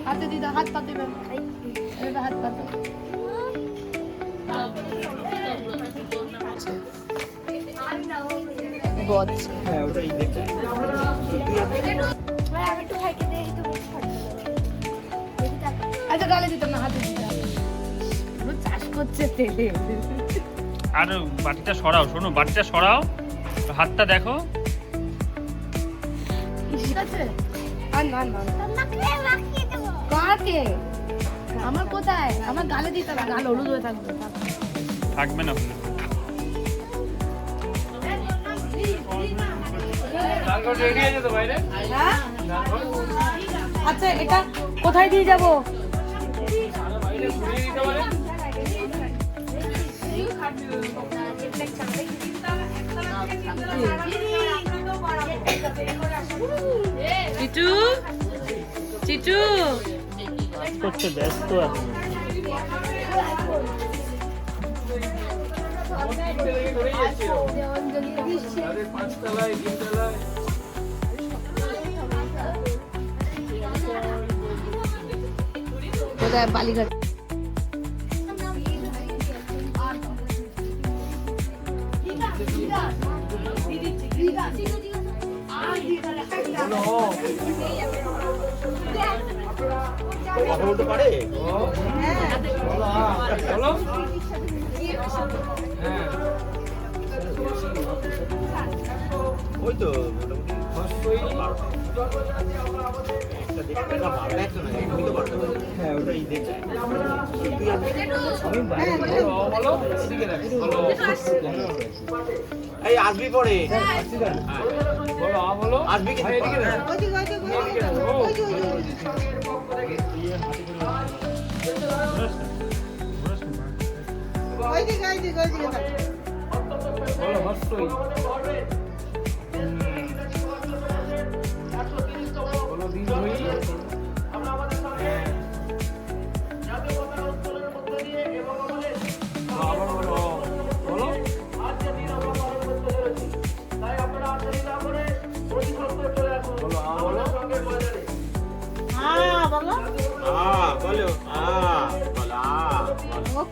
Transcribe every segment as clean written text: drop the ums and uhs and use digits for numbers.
হাতে দিদা হাত পাতে এবার হাত পাতে বদ হ্যাঁ ওটাই দেখছি আমি একটু খাইতে দেই তুমি আচ্ছা গালে দিতাম না হাতে দিতাম পুরো চাষ করছে তেলে আর বাটিটা সরাও, শোনো বাটিটা সরাও, হাতটা দেখো। ঠিক আছে আর না না তোমাকে মাখিয়ে দেবো কাকে আমার কোথায় আমার গালে দিতাম না গাল হলুদ হয়ে থাকবে থাকবে না হলে। হ্যাঁ? আচ্ছা এটা কোথায় দিয়ে যাবো চিটু চিটু করছে ব্যস্ত এখন। কোথায় বালিঘাট কথা বলতে পারে বলো। ওই তো হ্যাঁ ওটাই দেখছি এই আসবি পরে আসবি কি বলো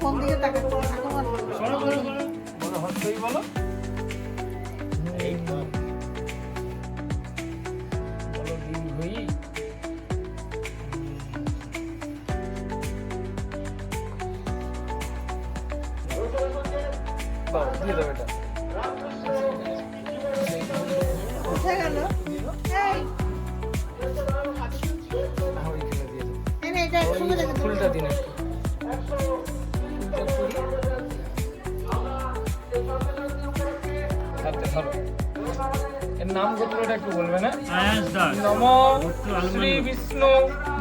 ফোন দিয়ে তাকাচ্ছে এই তো কোথায় গেল এটা একসঙ্গে দেখে ফুলটা দিন এর নাম গোত্রটা একটু বলবে না? আয়াস দাস নম শ্রী বিষ্ণু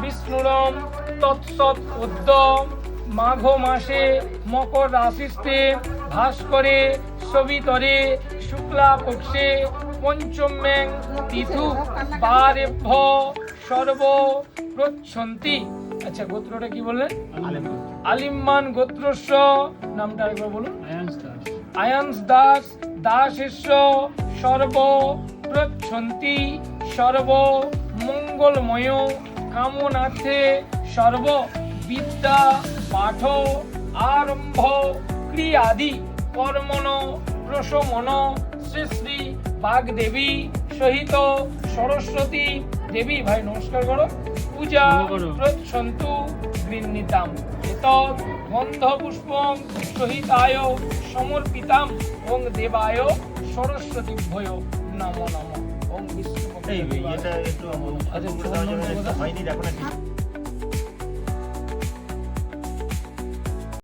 বিষ্ণুরম তৎসৎ উদ্য মাঘ মাসে মকর রাশিস্তে ভাস্করে সবিতরে শুক্লা পক্ষে পঞ্চম্যাং তিথু বারেভ্য সর্ব প্রচ্ছন্তি। আচ্ছা গোত্রটা কি বললেন? আলিম্মান গোত্রস্য। নামটা একবার বলুন। আয়াস দাস আয়ান্স দাস দাসেস্য সর্ব প্রচ্ছন্তি সর্ব মঙ্গলময় কামনার্থে সর্ব বিদ্যা পাঠ আরম্ভ ক্রিয়াদি কর্মণ প্রশমন শ্রী শ্রী বাগদেবী সহিত সরস্বতী দেবী ভাই নমস্কার করো পূজা প্রচ্ছন্তু গৃহীতাম এতৎ গন্ধপুষ্পং সহিতায় সমর্পিতাম ওং দেবায় সরস্বতী ভয় নমো নমঃ ওং বিষ্ণু এই এটা একটু হয়নি দেখো না